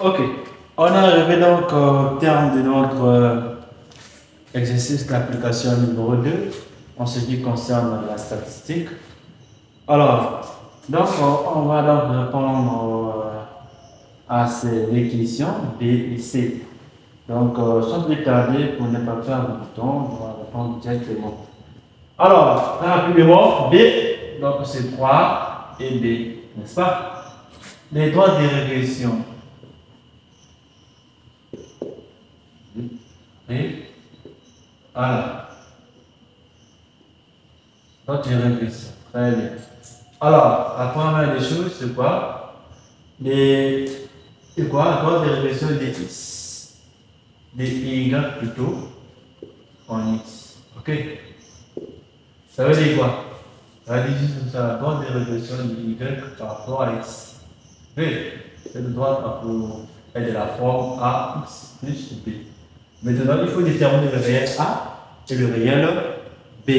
Ok, on est arrivé donc au terme de notre exercice d'application numéro 2 en ce qui concerne la statistique. Alors, donc on va donc répondre à ces questions B et C. Donc, sans plus tarder, pour ne pas faire de temps, on va répondre directement. Alors, rapidement, B, donc c'est 3 et B, n'est-ce pas? Les droits de régression. Et voilà. Droits de régression. Très bien. Alors, la première des choses, c'est quoi? C'est quoi? Droits de régression des X. Des Y plutôt en X. Ok? Ça veut dire quoi? Ça veut dire juste ça, la droite de régression de Y par rapport à X. Oui, cette droite est de la forme AX plus B. Maintenant, il faut déterminer le réel A et le réel B.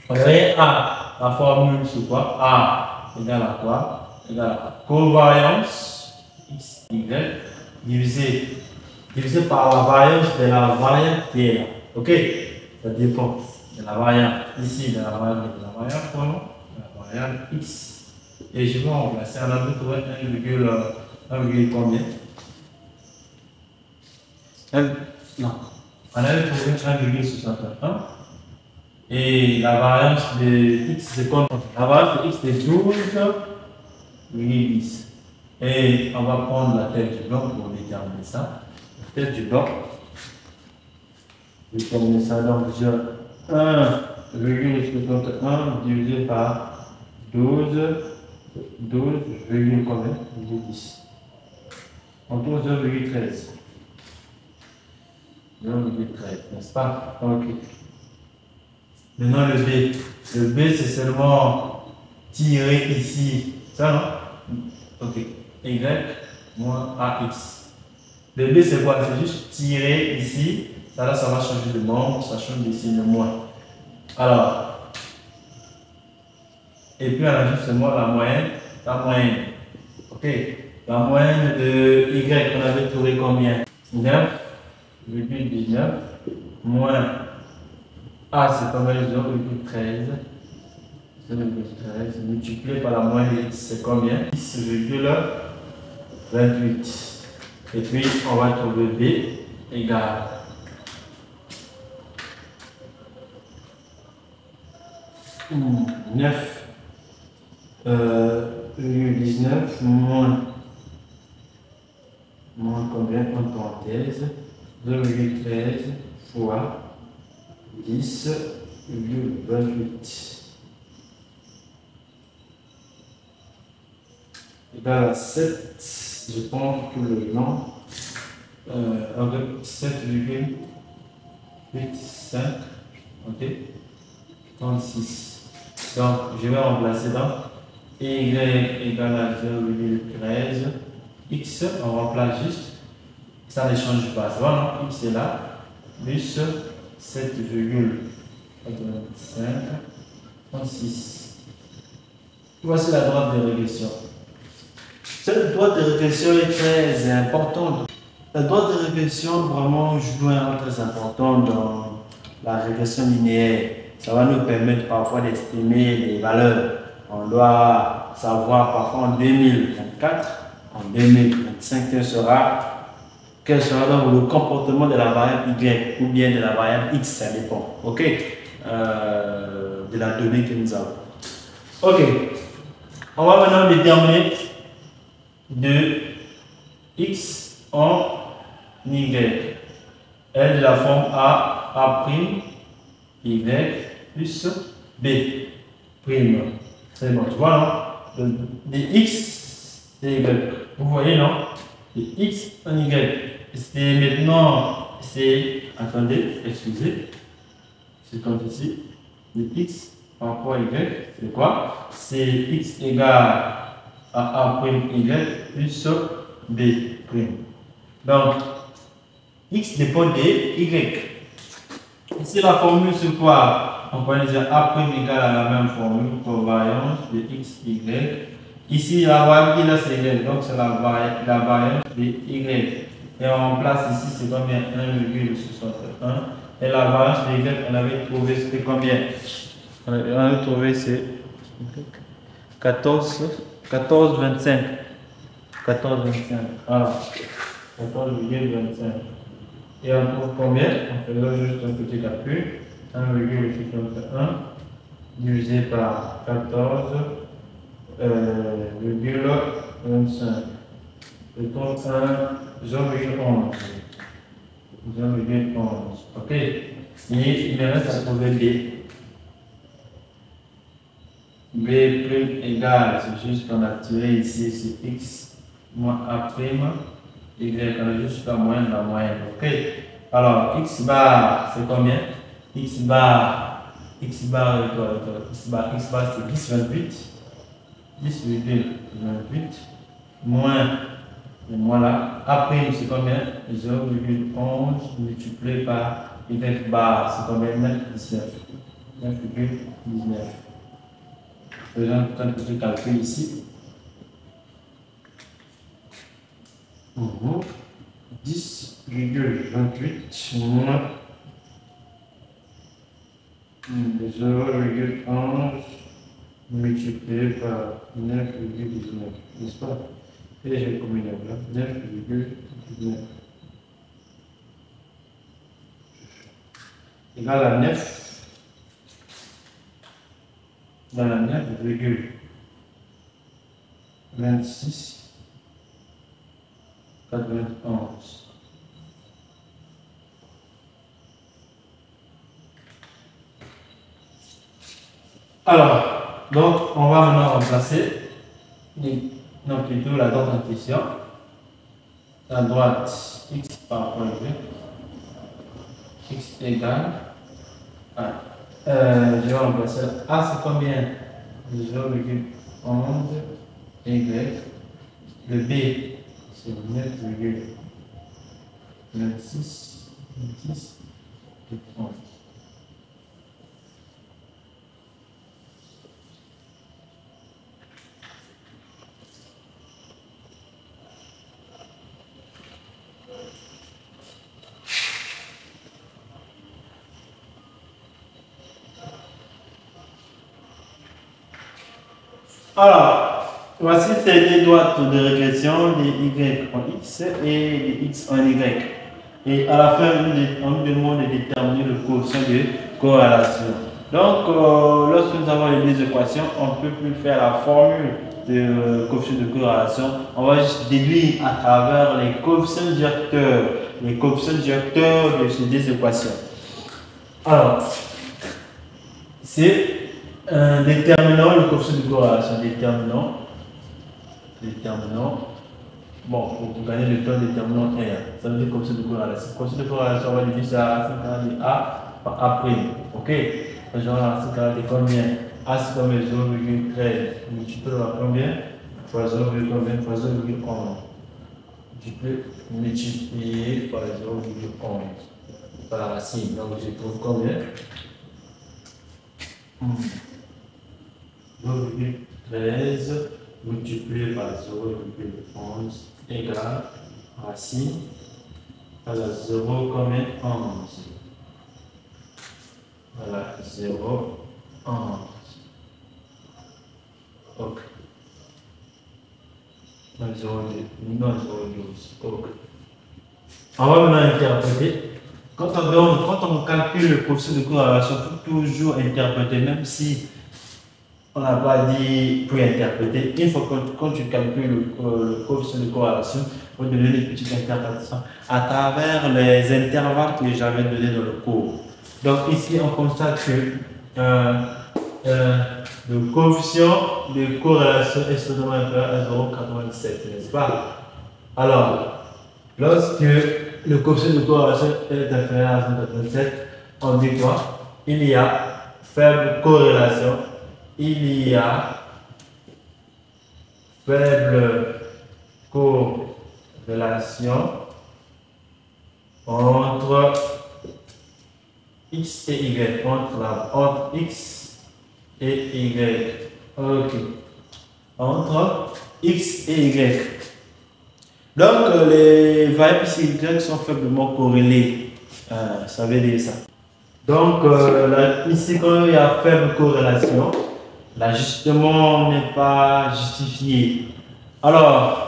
Le réel A, la formule c'est quoi? A égale à quoi? Égale à covariance XY divisé par la variance de la variante qui est là. Ok? Ça dépend de la variante ici, de la variante la variante X. Et je vais remplacer, on a trouvé 1, combien? Non. On avait trouvé 1,61. Et la variance de X, c'est combien? La variance de X, c'est 12,10. Et on va prendre la tête du bloc pour déterminer ça. La tête du bloc. Je vais terminer ça donc je 1,61 divisé par 12, combien? 10. On trouve 0,13. 0,13, n'est-ce pas? Ok. Maintenant le B. Le B c'est seulement tiré ici. Ça non? Ok. Y moins AX. Le B c'est quoi? C'est juste tiré ici. Ça là, ça va changer de nombre, ça change ici le moins. Alors, et puis on a justement la moyenne. Ok. La moyenne de Y, on avait trouvé combien? 9,19 moins A, c'est combien? 0,13. 0,13 multiplié par la moyenne de X, c'est combien? 10,28. Et puis, on va trouver B égale 9,19 moins combien? En parenthèse 0,13 fois 10,28 égale à 7. Je prends tout le nom avec 7,85. Ok, 36. Donc, je vais remplacer dans Y égale à 0,13. X, on remplace juste. Ça ne change pas. Ça va, non? X est là. Plus 7,85. 36. Voici la droite de régression. Cette droite de régression est très importante. La droite de régression vraiment joue un rôle très important dans la régression linéaire. Ça va nous permettre parfois d'estimer les valeurs. On doit savoir parfois en 2024, en 2025, quel sera donc le comportement de la variable Y ou bien de la variable X, ça dépend. Ok, de la donnée que nous avons. Ok, on va maintenant déterminer de X en Y. L de la forme A', Y plus B'. C'est bon, tu vois, non? Des X et Y. Vous voyez, non? Des X en Y. C'est maintenant, c'est, attendez, excusez, c'est comme ici. Des X par rapport à Y, c'est quoi? C'est X égale à A'Y plus B'. Donc, X dépend de Y. Ici, la formule, c'est quoi? On peut dire A' égale à la même formule, covariance de X, Y Ici, la variable là, c'est Y, donc c'est la variable de Y. Et on place ici, c'est combien? 1,61. Et la variable de Y, on avait trouvé, c'était combien? On avait trouvé, c'est 14,25. 14,25. Voilà. 14,25. Et on trouve combien? On fait juste un petit calcul. 1,61 divisé par 14,25. Et donc 0,11. 0,11. Ok. Et il me reste à trouver B. B plus égal, c'est juste qu'on a tiré ici, c'est X moins A prime. Y, on a juste la moyenne, ok. Alors, X bar, c'est combien? X bar, c'est 10,28. 10,28 moins là. A prime, c'est combien? 0,11 multiplié par Y bar, c'est combien? 9,19. 9,19. Faisons un petit calcul ici. 10,28 moins 0,11 multiplié par 9,19, n'est-ce pas? Et j'ai combiné là, 9,19 égale à 9. Dans la 9,26 91. Alors, donc on va maintenant remplacer non plutôt la date en question. À droite, x par rapport à y, x égale à je vais remplacer A, c'est combien? 0,11 y. Le B, c'est 9,26 et 30. Alors, voici ces deux droites de régression, les y en x et les x en y. Et à la fin, on nous demande de déterminer le coefficient de corrélation. Donc, lorsque nous avons les deux équations, on ne peut plus faire la formule de coefficient de corrélation. On va juste déduire à travers les coefficients directeurs. Les coefficients directeurs de ces deux équations. Alors, c'est déterminant le coefficient de corrélation. Déterminant. Bon, pour gagner le temps, déterminant R. Ça veut dire coefficient de corrélation. Coefficient de corrélation, on va diviser ça à 5 de A par A'. Ok? Genre, à 5 de combien? A, c'est combien? 0,13. Multiplié par combien? Fois 0,11. Multiplié par 0,11. Par la racine. Donc, je trouve combien? 0,13 multiplié par 0,11 égale racine à la 0 combien? 11. Voilà, 0, 11. Ok. Non, 0,12. Ok. On va maintenant interpréter. Quand on calcule le coefficient de corrélation, il faut toujours interpréter, même si on n'a pas dit pour interpréter. Une fois que quand tu calcules le coefficient de corrélation, il faut donner une petite interprétation à travers les intervalles que j'avais donnés dans le cours. Donc ici, on constate que le coefficient de corrélation est seulement inférieur à 0,87, n'est-ce pas? Alors, lorsque le coefficient de corrélation est inférieur à 0,87, on dit quoi? Il y a faible corrélation. Il y a faible corrélation entre x et y, entre x et y. Ok. entre X et Y. Donc, les variables X et Y sont faiblement corrélées. Ça veut dire ça. Donc, ici, quand il y a faible corrélation, l'ajustement n'est pas justifié. Alors,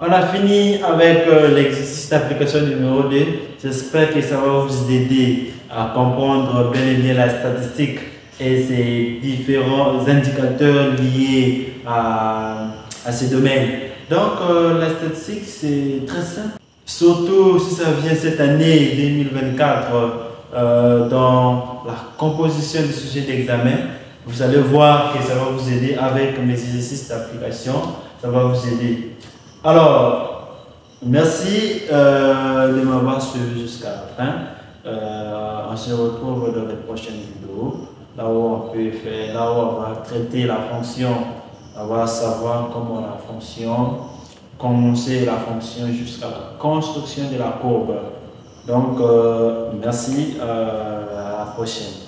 on a fini avec l'exercice d'application numéro 2. J'espère que ça va vous aider à comprendre bel et bien la statistique et ses différents indicateurs liés à ces domaines. Donc, la statistique, c'est très simple. Surtout si ça vient cette année 2024 dans la composition du sujet d'examen. Vous allez voir que ça va vous aider avec mes exercices d'application. Ça va vous aider. Alors, merci de m'avoir suivi jusqu'à la fin. On se retrouve dans les prochaines vidéos. Là où on peut faire, là où on va traiter la fonction. On va savoir comment la fonction, commencer la fonction jusqu'à la construction de la courbe. Donc, merci, à la prochaine.